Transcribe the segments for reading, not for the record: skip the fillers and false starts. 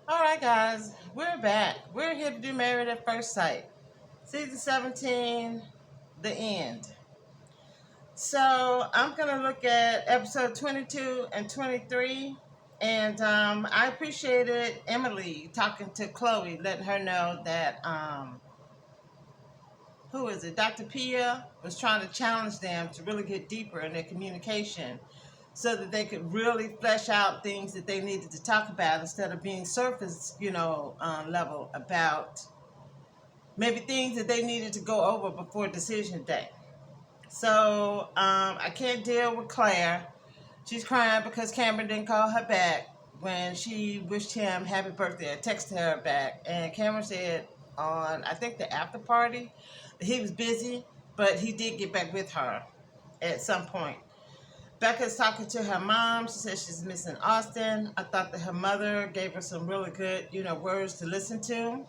All right, guys, we're back. We're here to do Married at First Sight, season 17, the end. So I'm gonna look at episode 22 and 23, and I appreciated Emily talking to Chloe, letting her know that who is it? Dr. Pia was trying to challenge them to really get deeper in their communication so that they could really flesh out things that they needed to talk about instead of being surface, level about maybe things that they needed to go over before decision day. So I can't deal with Claire. She's crying because Cameron didn't call her back when she wished him happy birthday. I texted her back, and Cameron said on, I think, the after party that he was busy, but he did get back with her at some point. Becca's talking to her mom. She says she's missing Austin. I thought that her mother gave her some really good, words to listen to.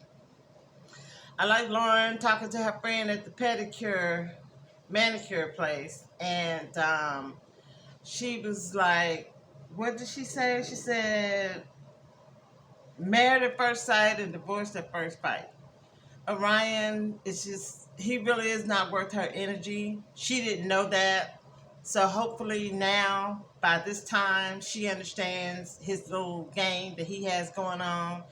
I like Lauren talking to her friend at the manicure place, and she was like, what did she say? She said, married at first sight and divorced at first fight. Orion is just, he really is not worth her energy. She didn't know that. So hopefully now, by this time, she understands his little game that he has going on,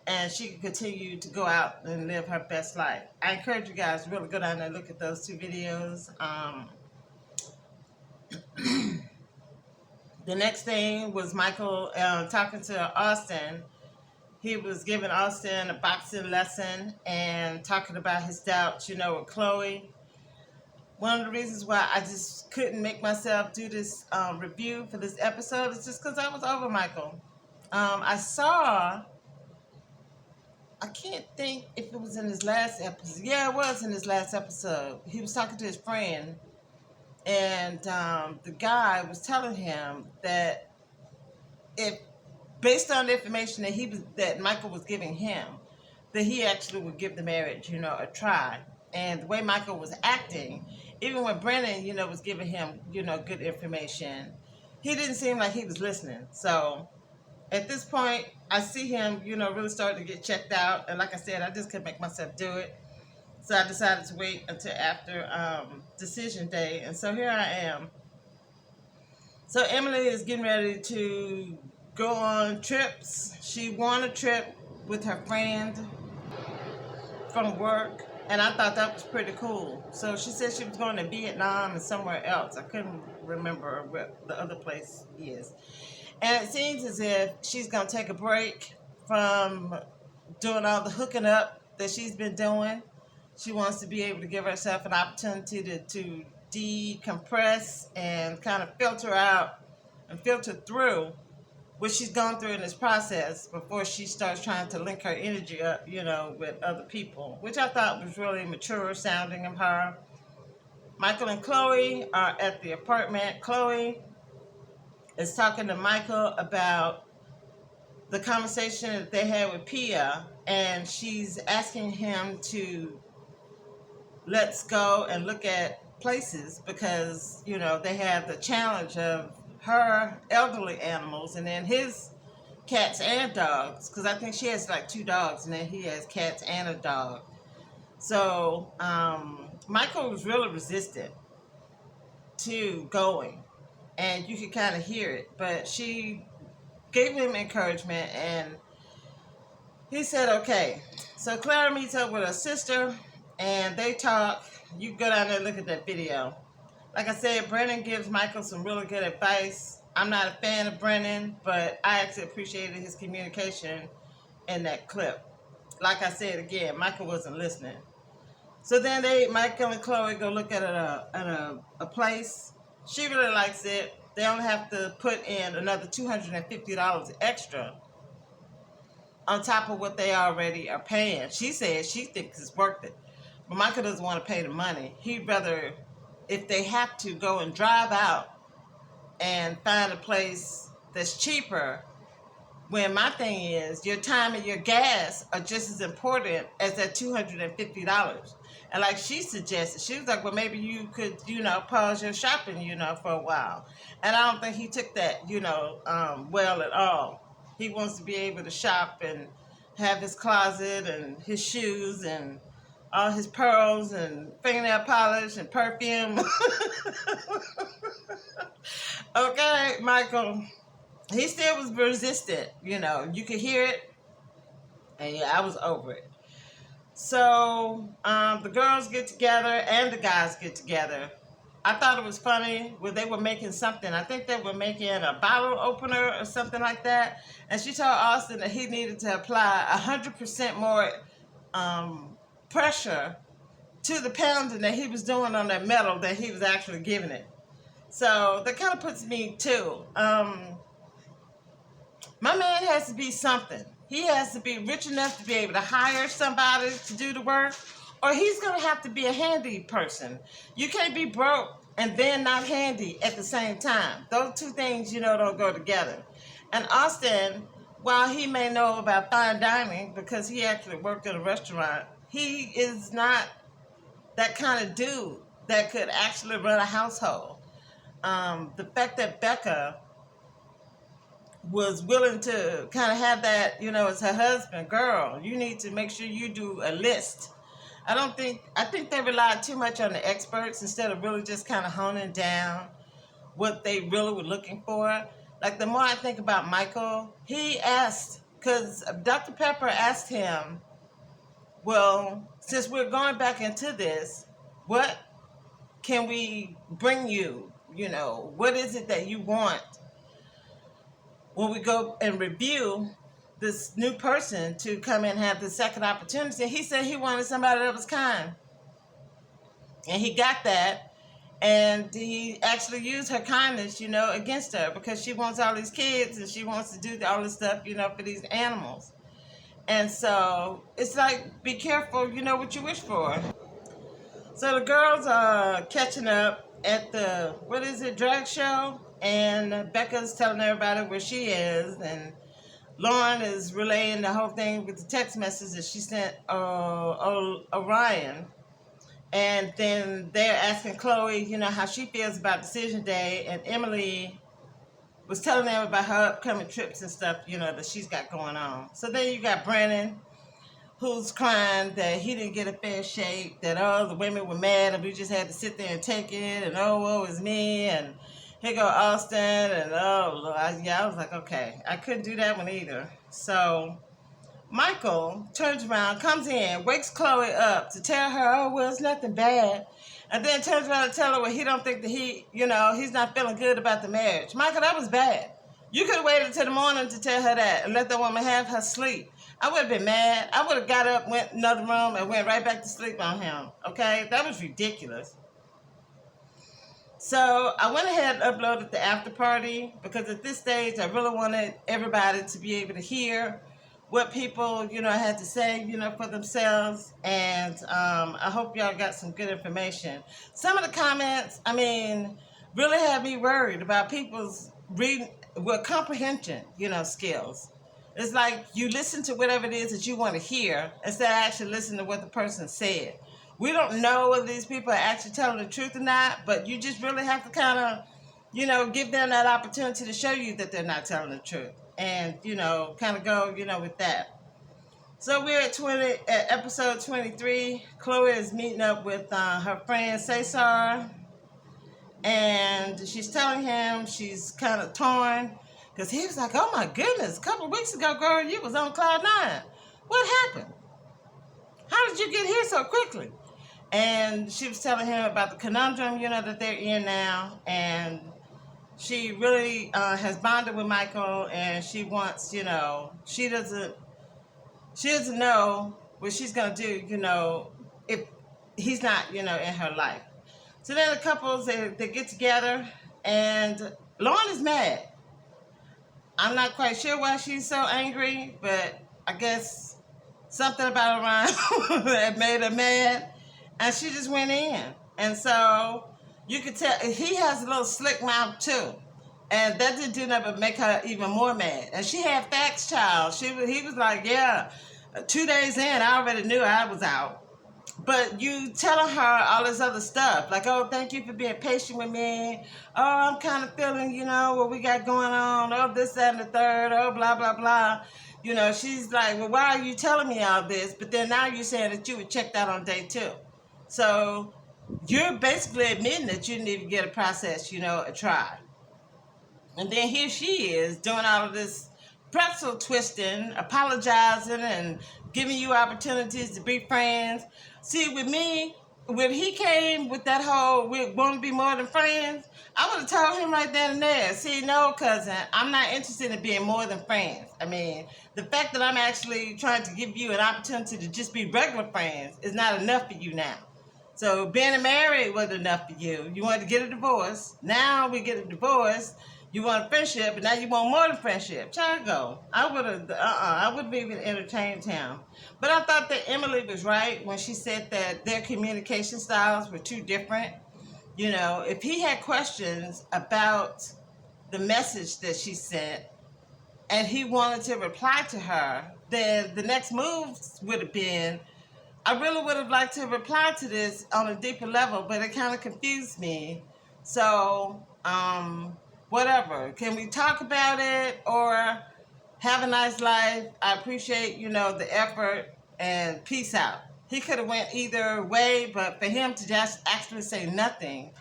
and she can continue to go out and live her best life. I encourage you guys to really go down there and look at those two videos. The next thing was Michael talking to Austin. He was giving Austin a boxing lesson and talking about his doubts, with Chloe. One of the reasons why I just couldn't make myself do this review for this episode is just because I was over Michael. I can't think if it was in his last episode. Yeah, it was in his last episode. He was talking to his friend, and the guy was telling him that if, based on the information that Michael was giving him, that he actually would give the marriage, a try. And the way Michael was acting, even when Brennan, was giving him, good information, he didn't seem like he was listening. So at this point, I see him, really starting to get checked out. And like I said, I just couldn't make myself do it. So I decided to wait until after decision day. And so here I am. So Emily is getting ready to go on trips. She won a trip with her friend from work, and I thought that was pretty cool. So she said she was going to Vietnam and somewhere else. I couldn't remember what the other place is. And it seems as if she's going to take a break from doing all the hooking up that she's been doing. She wants to be able to give herself an opportunity to decompress and kind of filter out and filter through what she's gone through in this process before she starts trying to link her energy up, with other people, which I thought was really mature sounding of her. Michael and Chloe are at the apartment. Chloe is talking to Michael about the conversation that they had with Pia, and she's asking him to let's go and look at places because, they have the challenge of her elderly animals and then his cats and dogs, because I think she has like 2 dogs and then he has cats and a dog. So Michael was really resistant to going, and you could kind of hear it, but she gave him encouragement and he said okay. So Clara meets up with her sister and they talk. You go down there and look at that video. Like I said, Brennan gives Michael some really good advice. I'm not a fan of Brennan, but I actually appreciated his communication in that clip. Like I said again, Michael wasn't listening. So then Michael and Chloe go look at a place. She really likes it. They only have to put in another $250 extra on top of what they already are paying. She says she thinks it's worth it. But Michael doesn't want to pay the money. He'd rather, if they have to, go and drive out and find a place that's cheaper. When my thing is, your time and your gas are just as important as that $250. And like she suggested, she was like, well, maybe you could, pause your shopping, for a while. And I don't think he took that, well at all. He wants to be able to shop and have his closet and his shoes and all his pearls and fingernail polish and perfume. Okay, Michael. He still was resistant, you know. You could hear it, and yeah, I was over it. So the girls get together and the guys get together. I thought it was funny when they were making something. I think they were making a bottle opener or something like that. And she told Austin that he needed to apply 100% more pressure to the pounding that he was doing on that metal that he was actually giving it. So that kind of puts me too. My man has to be something. He has to be rich enough to be able to hire somebody to do the work, or he's going to have to be a handy person. You can't be broke and then not handy at the same time. Those two things, you know, don't go together. And Austin, while he may know about fine dining because he actually worked in a restaurant, he is not that kind of dude that could actually run a household. The fact that Becca was willing to kind of have that, you know, as her husband, girl, you need to make sure you do a list. I think they relied too much on the experts instead of really just kind of honing down what they really were looking for. Like, the more I think about Michael, he asked, because Dr. Pepper asked him, well, since we're going back into this, what can we bring you? You know, what is it that you want when we go and review this new person to come and have the second opportunity? He said he wanted somebody that was kind. And he got that. And he actually used her kindness, you know, against her because she wants all these kids and she wants to do all this stuff, you know, for these animals. And so it's like, be careful, you know, what you wish for. So the girls are catching up at the, drag show? And Becca's telling everybody where she is. And Lauren is relaying the whole thing with the text message that she sent Orion. And then they're asking Chloe, you know, how she feels about decision day. And Emily was telling them about her upcoming trips and stuff, you know, that she's got going on. So then you got Brandon, who's crying that he didn't get a fair shake, that all the women were mad and we just had to sit there and take it, and oh, woe is me, and here go Austin, and oh, I was like, okay, I couldn't do that one either. So Michael turns around, comes in, wakes Chloe up to tell her, oh, well, it's nothing bad. And then turns around and tell her, well, he don't think that he's not feeling good about the marriage. Michael, that was bad. You could have waited until the morning to tell her that and let the woman have her sleep. I would have been mad. I would have got up, went in another room, and went right back to sleep on him. Okay? That was ridiculous. So I went ahead and uploaded the after party because at this stage I really wanted everybody to be able to hear what people, you know, had to say, you know, for themselves. And I hope y'all got some good information. Some of the comments, I mean, really had me worried about people's comprehension, you know, skills. It's like you listen to whatever it is that you want to hear instead of actually listening to what the person said. We don't know whether these people are actually telling the truth or not, but you just really have to kind of, you know, give them that opportunity to show you that they're not telling the truth. And, you know, kind of go, you know, with that. So we're at episode 23. Chloe is meeting up with her friend Cesar. And she's telling him she's kind of torn. Because he was like, oh my goodness, a couple of weeks ago, girl, you was on cloud nine. What happened? How did you get here so quickly? And she was telling him about the conundrum, you know, that they're in now. And she really has bonded with Michael, and she wants, you know, she doesn't know what she's going to do, you know, if he's not, you know, in her life. So then the couples, they get together, and Lauren is mad. I'm not quite sure why she's so angry, but I guess something about Orion that made her mad, and she just went in. And so you could tell he has a little slick mouth too, and that didn't do nothing but make her even more mad. And she had facts, child. He was like, yeah, 2 days in, I already knew I was out. But you telling her all this other stuff, like, oh, thank you for being patient with me. Oh, I'm kind of feeling, what we got going on. Oh, this, that, and the third. Oh, blah, blah, blah. She's like, well, why are you telling me all this? But then now you're saying that you were checked out on day 2. So you're basically admitting that you need to get a process, a try. And then here she is doing all of this pretzel twisting, apologizing, and giving you opportunities to be friends. See, with me, when he came with that whole we want to be more than friends, I would have told him right then and there, see, no, cousin, I'm not interested in being more than friends. I mean, the fact that I'm actually trying to give you an opportunity to just be regular friends is not enough for you now. So being married wasn't enough for you. You wanted to get a divorce. Now we get a divorce. You want friendship, but now you want more than friendship. Try to go. I wouldn't even entertained him. But I thought that Emily was right when she said that their communication styles were too different. If he had questions about the message that she sent and he wanted to reply to her, then the next move would have been, I really would have liked to reply to this on a deeper level, but it kind of confused me. So, whatever. Can we talk about it or have a nice life? I appreciate, the effort, and peace out. He could have went either way, but for him to just actually say nothing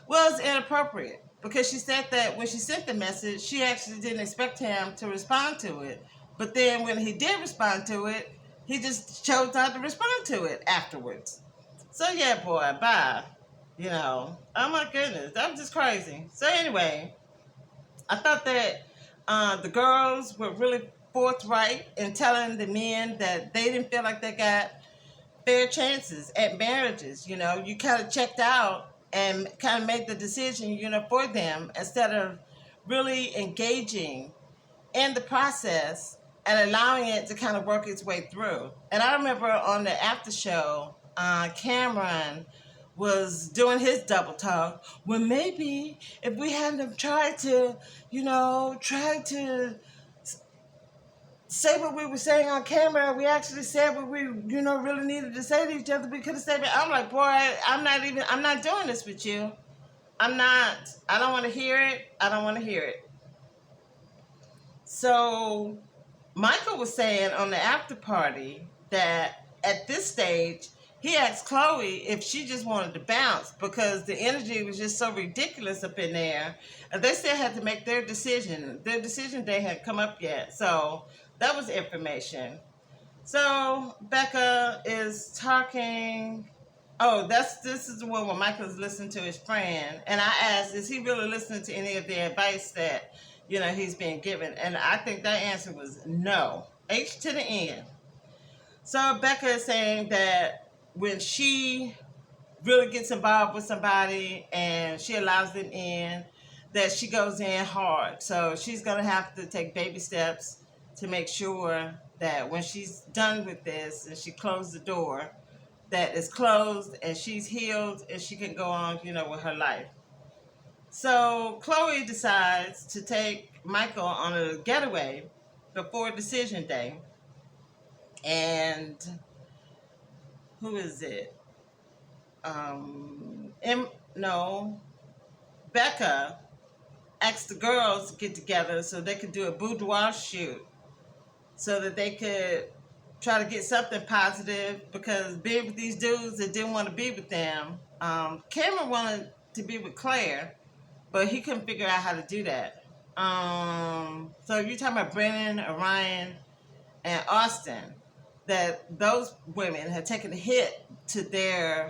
was inappropriate because she said that when she sent the message, she actually didn't expect him to respond to it. But then when he did respond to it, he just chose not to respond to it afterwards. So yeah, boy, bye. Oh my goodness, that was just crazy. So anyway, I thought that the girls were really forthright in telling the men that they didn't feel like they got fair chances at marriages. You kind of checked out and kind of made the decision, for them instead of really engaging in the process and allowing it to kind of work its way through. And I remember on the after show, Cameron was doing his double talk. Well, maybe if we hadn't tried to, try to say what we were saying on camera, we actually said what we, really needed to say to each other, we could have said it. I'm like, boy, I'm not doing this with you. I don't want to hear it. I don't want to hear it. So Michael was saying on the after party that at this stage, he asked Chloe if she just wanted to bounce because the energy was just so ridiculous up in there. And they still had to make their decision. Their decision day hadn't come up yet. So that was information. So Becca is talking. Oh, this is the one where Michael's listening to his friend. And I asked, is he really listening to any of the advice that, he's being given? And I think that answer was no. H to the N. So Becca is saying that when she really gets involved with somebody and she allows them in, that she goes in hard. So she's going to have to take baby steps to make sure that when she's done with this and she closes the door, that it's closed and she's healed and she can go on, with her life. So Chloe decides to take Michael on a getaway before decision day. And who is it? Becca asked the girls to get together so they could do a boudoir shoot so that they could try to get something positive because being with these dudes that didn't want to be with them. Cameron wanted to be with Claire, but he couldn't figure out how to do that. So you're talking about Brennan, Orion, and Austin, that those women had taken a hit to the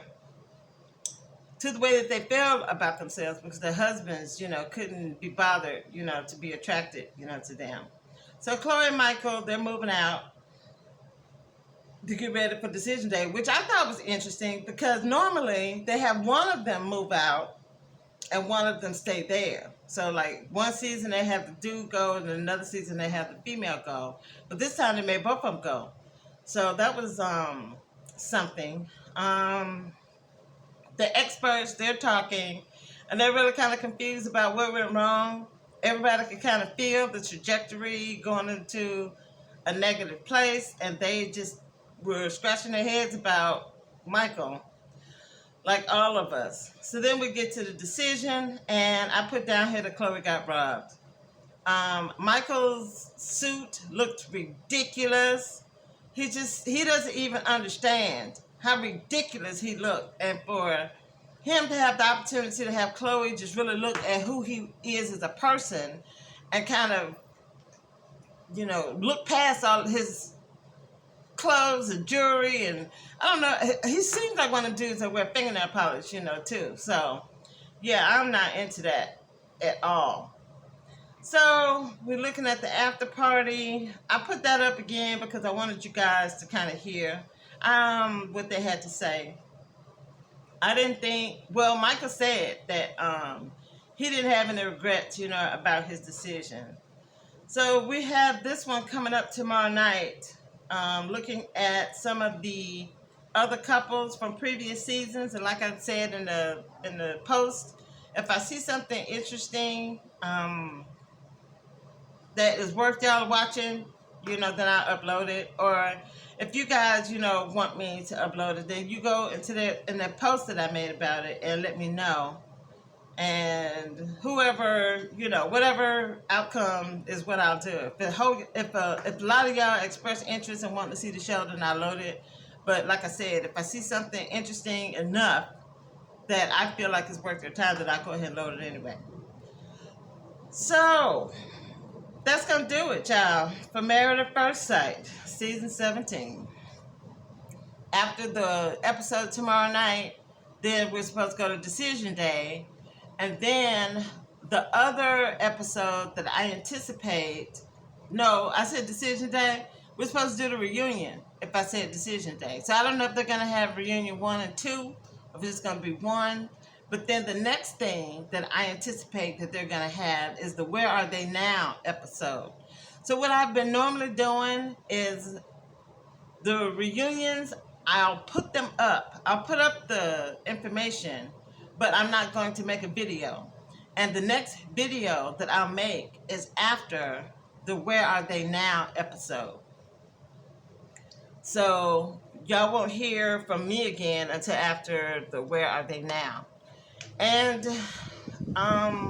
way that they feel about themselves because their husbands, couldn't be bothered, to be attracted, to them. So Chloe and Michael, they're moving out to get ready for decision day, which I thought was interesting because normally they have one of them move out and one of them stay there. So like one season they have the dude go and another season they have the female go. But this time they made both of them go. So that was something. The experts, they're talking and they're really kind of confused about what went wrong. Everybody could kind of feel the trajectory going into a negative place and they just were scratching their heads about Michael, like all of us. So then we get to the decision, and I put down here that Chloe got robbed. Michael's suit looked ridiculous. He doesn't even understand how ridiculous he looked. And for him to have the opportunity to have Chloe just really look at who he is as a person and kind of, look past all his clothes and jewelry, and I don't know, he seems like one of the dudes that wear fingernail polish, too. So, yeah, I'm not into that at all. So, we're looking at the after party. I put that up again because I wanted you guys to kind of hear what they had to say. I didn't think, well, Michael said that he didn't have any regrets, about his decision. So we have this one coming up tomorrow night, looking at some of the other couples from previous seasons. And like I said in the post, if I see something interesting that is worth y'all watching, then I'll upload it. Or if you guys, want me to upload it, then you go into the post that I made about it and let me know. And whoever, whatever outcome is what I'll do. If a lot of y'all express interest and want to see the show, then I'll load it. But like I said, if I see something interesting enough that I feel like it's worth your time, then I'll go ahead and load it anyway. So, that's going to do it, y'all, for Married at First Sight, Season 17. After the episode tomorrow night, then we're supposed to go to Decision Day. And then the other episode that I anticipate, no, I said Decision Day. We're supposed to do the reunion if I said Decision Day. So I don't know if they're going to have reunion 1 and 2, or if it's going to be 1. But then the next thing that I anticipate that they're going to have is the Where Are They Now episode. So what I've been normally doing is the reunions, I'll put them up. I'll put up the information, but I'm not going to make a video. And the next video that I'll make is after the Where Are They Now episode. So y'all won't hear from me again until after the Where Are They Now. And I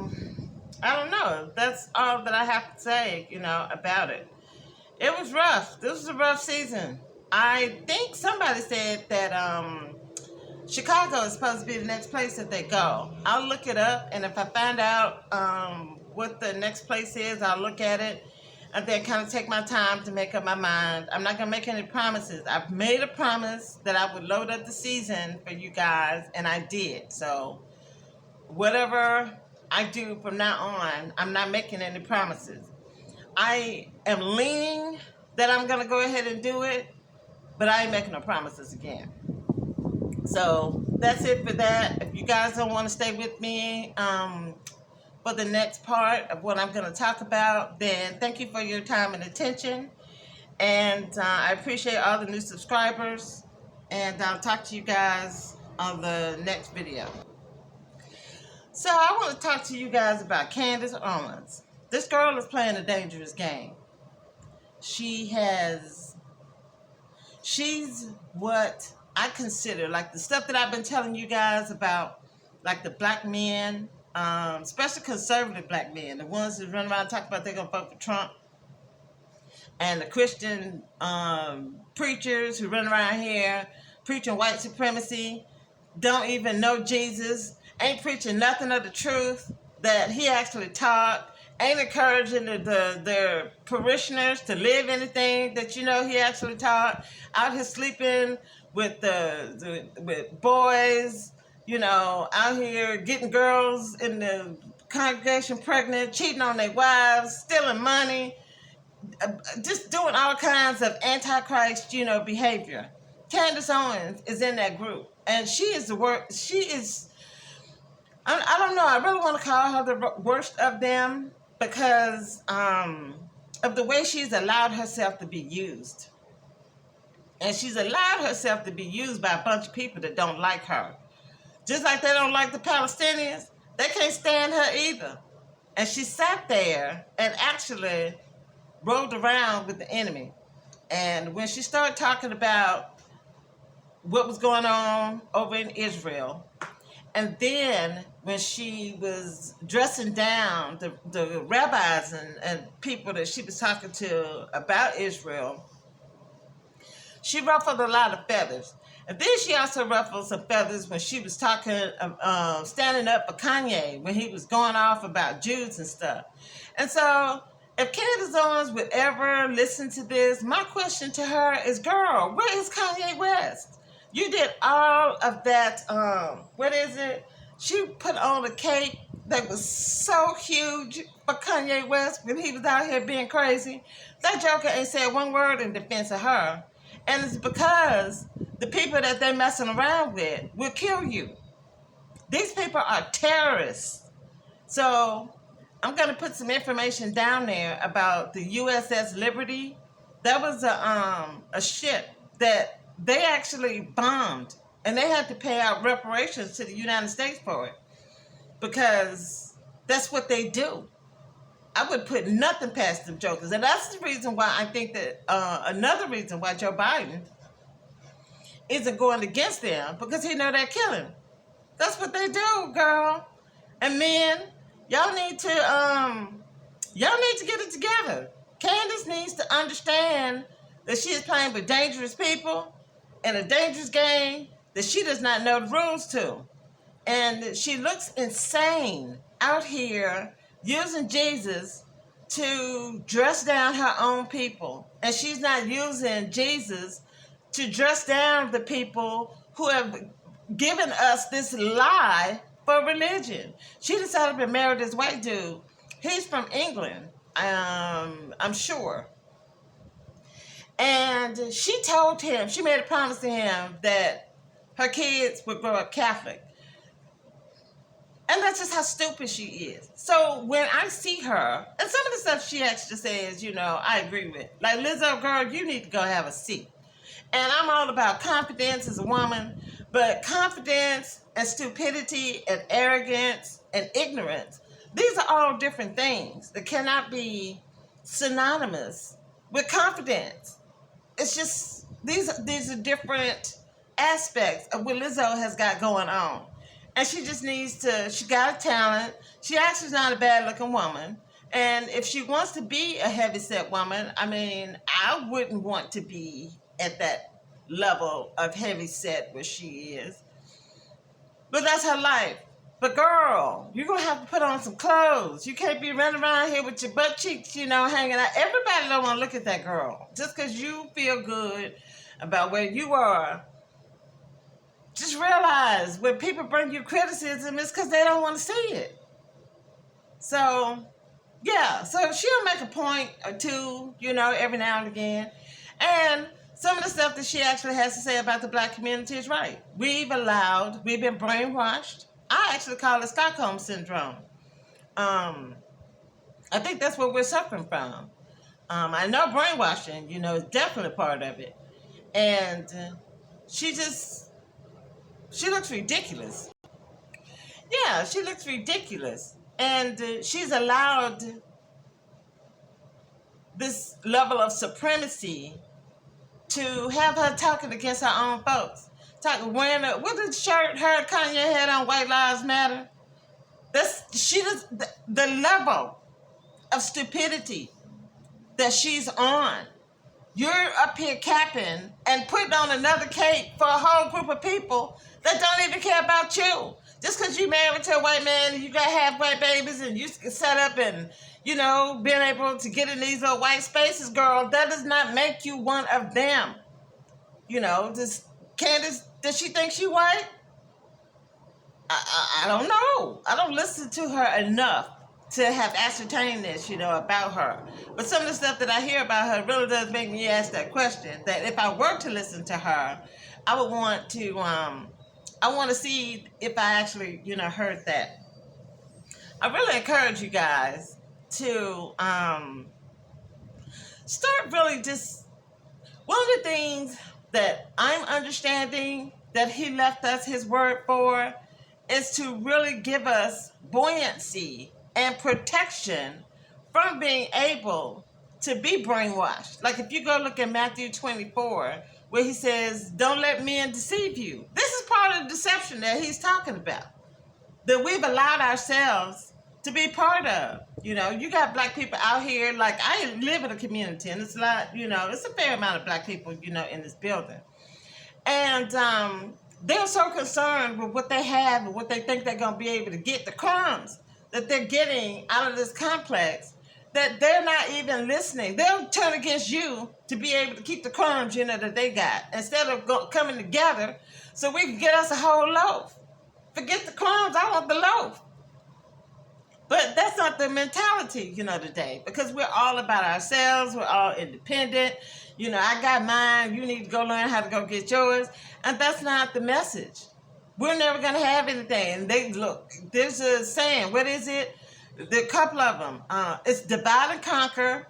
don't know. That's all that I have to say, about it. It was rough. This was a rough season. I think somebody said that Chicago is supposed to be the next place that they go. I'll look it up, and if I find out what the next place is, I'll look at it and then kind of take my time to make up my mind. I'm not going to make any promises. I've made a promise that I would load up the season for you guys, and I did. So whatever I do from now on, I'm not making any promises. I am leaning that I'm going to go ahead and do it, but I ain't making no promises again. So that's it for that. If you guys don't want to stay with me for the next part of what I'm going to talk about, then thank you for your time and attention. And I appreciate all the new subscribers. And I'll talk to you guys on the next video. So I want to talk to you guys about Candace Owens. This girl is playing a dangerous game. She's what I consider, like the stuff that I've been telling you guys about, like the black men, especially conservative black men, the ones that run around talking about they're going to vote for Trump, and the Christian preachers who run around here preaching white supremacy, don't even know Jesus, ain't preaching nothing of the truth that he actually taught, ain't encouraging their parishioners to live anything that he actually taught, out here sleeping with with boys, out here getting girls in the congregation pregnant, cheating on their wives, stealing money, just doing all kinds of antichrist, behavior. Candace Owens is in that group, and she is the worst. She is, I don't know, I really want to call her the worst of them because of the way she's allowed herself to be used. And she's allowed herself to be used by a bunch of people that don't like her. Just like they don't like the Palestinians, they can't stand her either. And she sat there and actually rolled around with the enemy. And when she started talking about what was going on over in Israel. And then when she was dressing down the rabbis and people that she was talking to about Israel, she ruffled a lot of feathers. And then she also ruffled some feathers when she was talking, standing up for Kanye when he was going off about Jews and stuff. And so, if Candace Owens would ever listen to this, my question to her is, girl, where is Kanye West? You did all of that, what is it? She put on a cake that was so huge for Kanye West when he was out here being crazy. That joker ain't said one word in defense of her. And it's because the people that they're messing around with will kill you. These people are terrorists. So I'm going to put some information down there about the USS Liberty. That was a ship that they actually bombed, and they had to pay out reparations to the United States for it because that's what they do. I would put nothing past them jokers. And that's the reason why I think that another reason why Joe Biden isn't going against them, because he know they're killing. That's what they do, girl. And men, y'all need to get it together. Candace needs to understand that she is playing with dangerous people in a dangerous game that she does not know the rules to. And she looks insane out here using Jesus to dress down her own people. And she's not using Jesus to dress down the people who have given us this lie for religion. She decided to marry this white dude. He's from England, I'm sure. And she told him, she made a promise to him that her kids would grow up Catholic. And that's just how stupid she is. So when I see her, and some of the stuff she actually says, I agree with. Like, Lizzo, girl, you need to go have a seat. And I'm all about confidence as a woman, but confidence and stupidity and arrogance and ignorance, these are all different things that cannot be synonymous with confidence. It's just, these are different aspects of what Lizzo has got going on. And she just needs to, she got a talent. She actually is not a bad looking woman. And if she wants to be a heavyset woman, I wouldn't want to be at that level of heavyset where she is. But that's her life. But girl, you're going to have to put on some clothes. You can't be running around here with your butt cheeks, hanging out. Everybody don't want to look at that girl. Just because you feel good about where you are. Just realize when people bring you criticism, it's because they don't want to see it. So, yeah. So she'll make a point or two, every now and again. And some of the stuff that she actually has to say about the black community is right. We've been brainwashed. I actually call it Stockholm Syndrome. I think that's what we're suffering from. I know brainwashing, is definitely part of it. And she looks ridiculous. Yeah, she looks ridiculous. And she's allowed this level of supremacy to have her talking against her own folks. Wearing what the shirt her and Kanye had on, White Lives Matter. The level of stupidity that she's on. You're up here capping and putting on another cake for a whole group of people that don't even care about you. Just because you married to a white man and you got half white babies and you set up and, being able to get in these little white spaces, girl, that does not make you one of them. Does Candace, does she think she white? I don't know. I don't listen to her enough to have ascertained this, about her. But some of the stuff that I hear about her really does make me ask that question, that if I were to listen to her, I would want to, I want to see if I actually, heard that. I really encourage you guys to start really just, one of the things that I'm understanding that he left us his word for is to really give us buoyancy and protection from being able to be brainwashed. Like if you go look at Matthew 24, where he says, don't let men deceive you. This is part of the deception that he's talking about, that we've allowed ourselves to be part of. You know, you got black people out here, like I live in a community and it's a lot, you know, it's a fair amount of black people, you know, in this building. And they're so concerned with what they have and what they think they're going to be able to get, the crumbs that they're getting out of this complex, that they're not even listening. They'll turn against you to be able to keep the crumbs, you know, that they got, instead of coming together so we can get us a whole loaf. Forget the crumbs, I want the loaf. But that's not the mentality, you know, today, because we're all about ourselves. We're all independent. You know, I got mine. You need to go learn how to go get yours. And that's not the message. We're never going to have anything. And they look, there's a saying, what is it? There are a couple of them. It's divide and conquer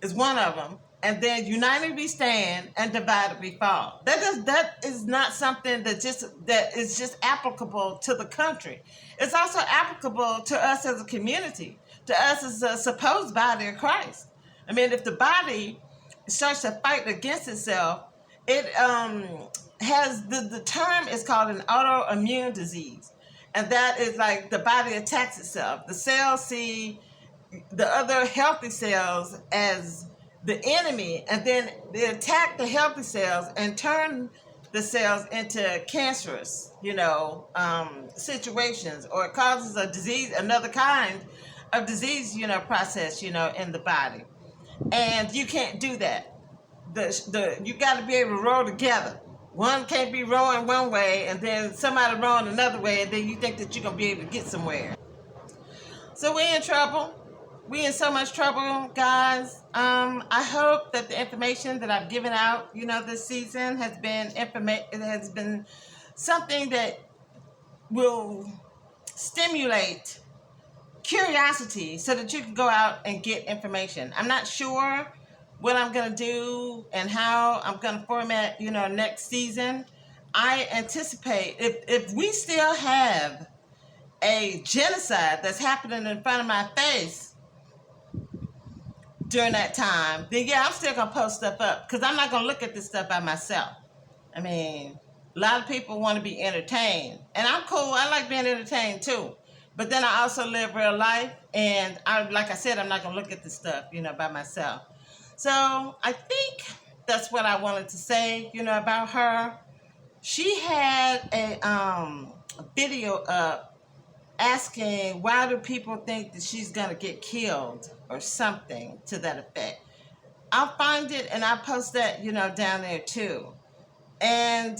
is one of them. And then united we stand and divided we fall. That is not something that is just applicable to the country. It's also applicable to us as a community, to us as a supposed body of Christ. I mean, if the body starts to fight against itself, it has the term is called an autoimmune disease. And that is like the body attacks itself. The cells see the other healthy cells as the enemy, and then they attack the healthy cells and turn the cells into cancerous, you know, situations, or it causes a disease, another kind of disease, you know, process, you know, in the body. And you can't do that. You got to be able to roll together. One can't be rowing one way and then somebody rowing another way, and then you think that you're going to be able to get somewhere. So we're in trouble. We're in so much trouble, guys. I hope that the information that I've given out, you know, this season has been something that will stimulate curiosity so that you can go out and get information. I'm not sure what I'm going to do and how I'm going to format, you know, next season. I anticipate if we still have a genocide that's happening in front of my face during that time, then yeah, I'm still going to post stuff up, because I'm not going to look at this stuff by myself. I mean, a lot of people want to be entertained, and I'm cool. I like being entertained too. But then I also live real life, and like I said, I'm not going to look at this stuff, you know, by myself. So I think that's what I wanted to say, you know, about her. She had a video up asking, why do people think that she's going to get killed or something to that effect. I'll find it and I'll post that, you know, down there too. And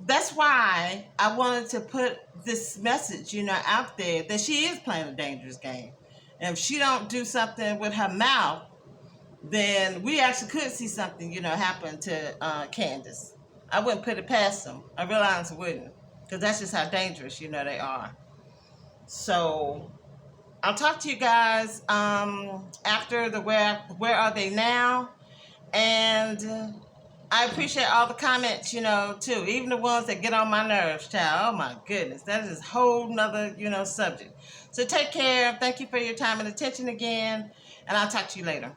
that's why I wanted to put this message, you know, out there that she is playing a dangerous game. And if she don't do something with her mouth, then we actually could see something, you know, happen to Candace. I wouldn't put it past them. I realize I wouldn't, because that's just how dangerous, you know, they are. So I'll talk to you guys after the where are they now, and I appreciate all the comments, you know, too, even the ones that get on my nerves, child. Oh my goodness, that is a whole nother, you know, subject. So take care. Thank you for your time and attention again, and I'll talk to you later.